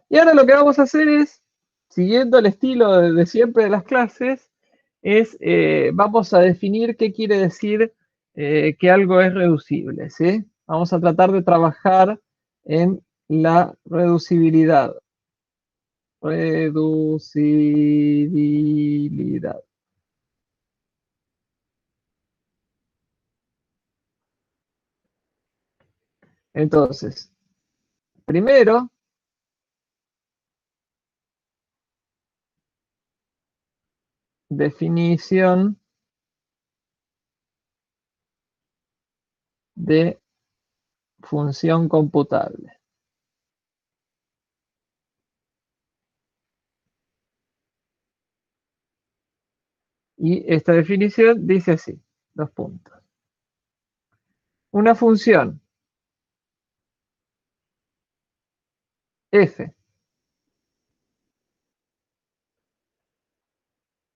Y ahora lo que vamos a hacer es, siguiendo el estilo de siempre de las clases, es vamos a definir qué quiere decir que algo es reducible, ¿sí? Vamos a tratar de trabajar en la reducibilidad. Reducibilidad. Entonces, primero, definición de función computable. Y esta definición dice así, dos puntos. Una función f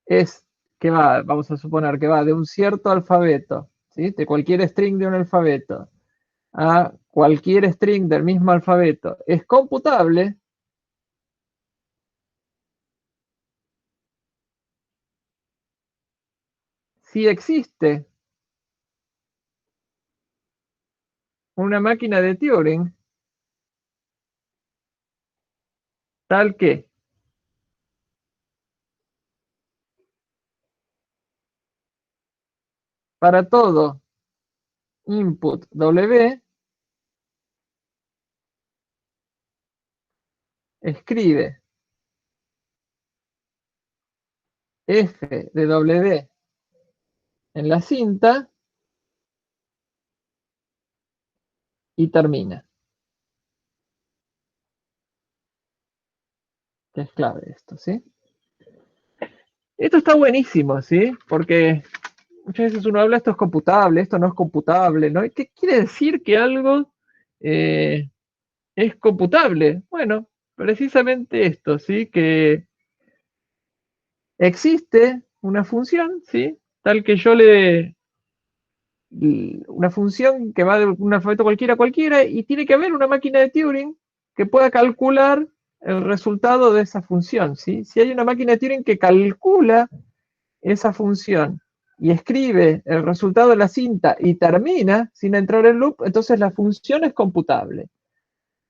es que va, vamos a suponer que va de un cierto alfabeto, ¿sí? De cualquier string de un alfabeto a cualquier string del mismo alfabeto, es computable si existe una máquina de Turing tal que para todo input W escribe f de W en la cinta y termina. Que es clave esto, ¿sí? Esto está buenísimo, ¿sí? Porque muchas veces uno habla, esto es computable, esto no es computable, ¿no? ¿Qué quiere decir que algo eh, es computable? Bueno, precisamente esto, ¿sí? Que existe una función, ¿sí? Tal que yo una función que va de un alfabeto cualquiera a cualquiera y tiene que haber una máquina de Turing que pueda calcular el resultado de esa función, ¿sí? Si hay una máquina de Turing que calcula esa función y escribe el resultado de la cinta y termina sin entrar en loop, entonces la función es computable.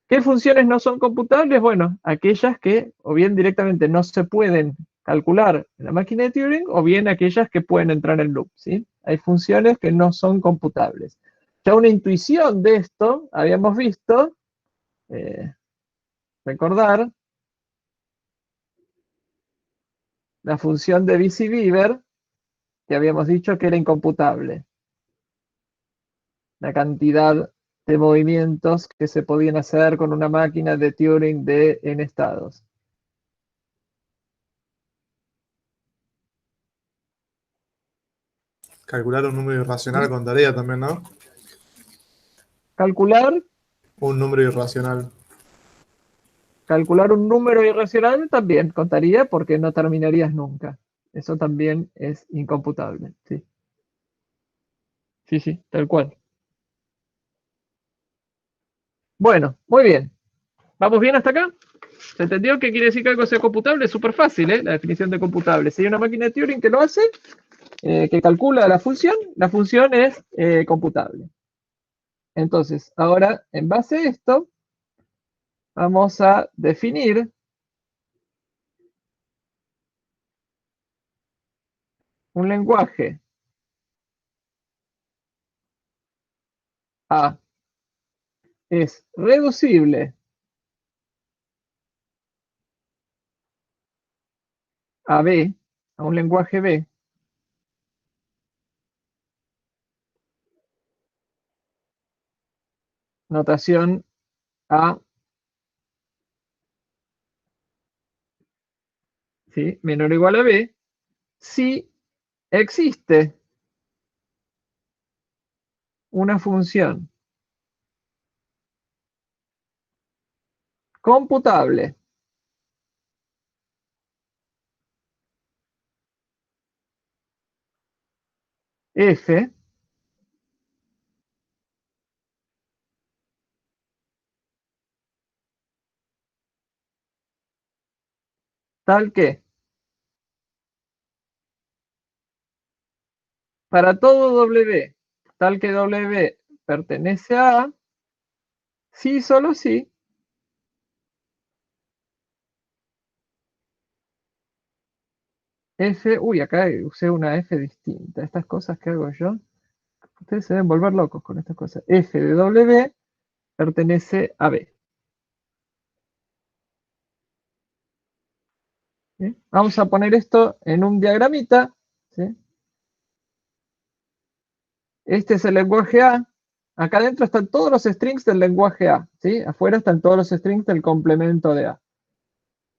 ¿Qué funciones no son computables? Bueno, aquellas que o bien directamente no se pueden calcular en la máquina de Turing o bien aquellas que pueden entrar en loop, ¿sí? Hay funciones que no son computables. Ya una intuición de esto habíamos visto, eh, recordar, la función de Busy-Beaver que habíamos dicho que era incomputable. La cantidad de movimientos que se podían hacer con una máquina de Turing de n estados. Calcular un número irracional ¿Sí? con tarea también, ¿no? Calcular, Un número irracional. calcular un número irracional también contaría porque no terminarías nunca. Eso también es incomputable. Sí, sí, sí, tal cual. Bueno, muy bien. ¿Vamos bien hasta acá? ¿Se entendió qué quiere decir que algo sea computable? Es súper fácil, ¿eh? La definición de computable. Si hay una máquina de Turing que lo hace, que calcula la función es computable. Entonces, ahora, en base a esto, vamos a definir un lenguaje A. Es reducible a B, a un lenguaje B, notación A, ¿sí? Menor o igual a B, si existe una función computable F tal que para todo W, tal que W pertenece a A, sí, solo sí, F, uy, acá usé una F distinta, estas cosas que hago yo, ustedes se deben volver locos con estas cosas, F de W pertenece a B. ¿Sí? Vamos a poner esto en un diagramita, ¿sí? Este es el lenguaje A, acá adentro están todos los strings del lenguaje A, ¿sí? Afuera están todos los strings del complemento de A.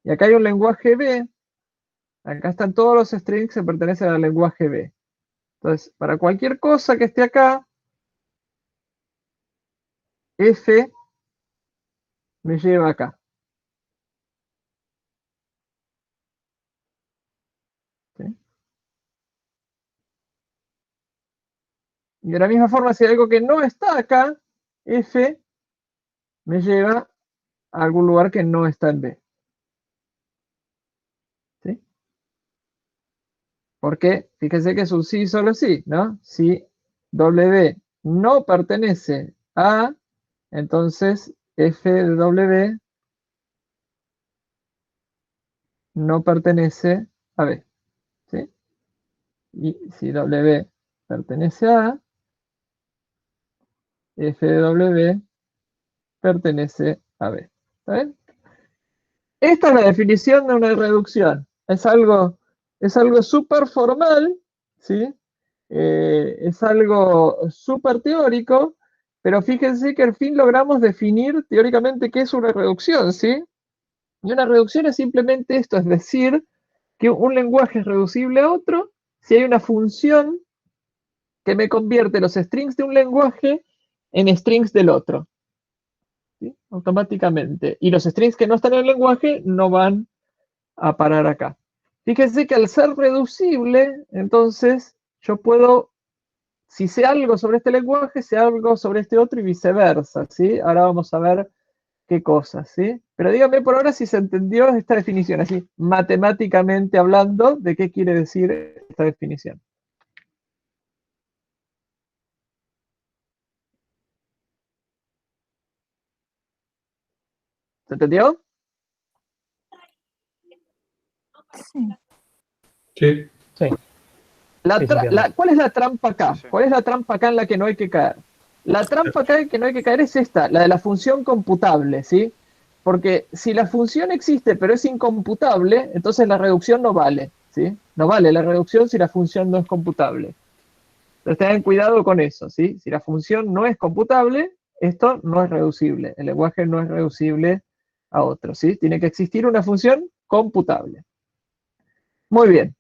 Y acá hay un lenguaje B, acá están todos los strings que pertenecen al lenguaje B. Entonces, para cualquier cosa que esté acá, F me lleva acá. ¿Sí? Y de la misma forma, si hay algo que no está acá, F me lleva a algún lugar que no está en B. ¿Sí? Porque fíjense que es un sí solo sí, ¿no? Si W no pertenece a A, entonces F de W no pertenece a B. ¿Sí? Y si W pertenece a A, F de W pertenece a B. ¿Está bien? Esta es la definición de una reducción. Es algo súper formal, ¿sí? Es algo súper teórico, pero fíjense que al fin logramos definir teóricamente qué es una reducción, ¿sí? Y una reducción es simplemente esto, es decir, que un lenguaje es reducible a otro si hay una función que me convierte los strings de un lenguaje en strings del otro, ¿sí? Automáticamente. Y los strings que no están en el lenguaje no van a parar acá. Fíjense que al ser reducible, entonces yo puedo, si sé algo sobre este lenguaje, sé algo sobre este otro y viceversa, ¿sí? Ahora vamos a ver qué cosas, ¿sí? Pero díganme por ahora si se entendió esta definición, así, matemáticamente hablando, de qué quiere decir esta definición. ¿Se entendió? Sí. Sí. ¿Cuál es la trampa acá? Sí. ¿Cuál es la trampa acá en la que no hay que caer? La trampa acá en que no hay que caer es esta, la de la función computable, ¿sí? Porque si la función existe pero es incomputable, entonces la reducción no vale, ¿sí? No vale la reducción si la función no es computable. Entonces tengan cuidado con eso, ¿sí? Si la función no es computable, esto no es reducible. El lenguaje no es reducible a otro, ¿sí? Tiene que existir una función computable. Muy bien.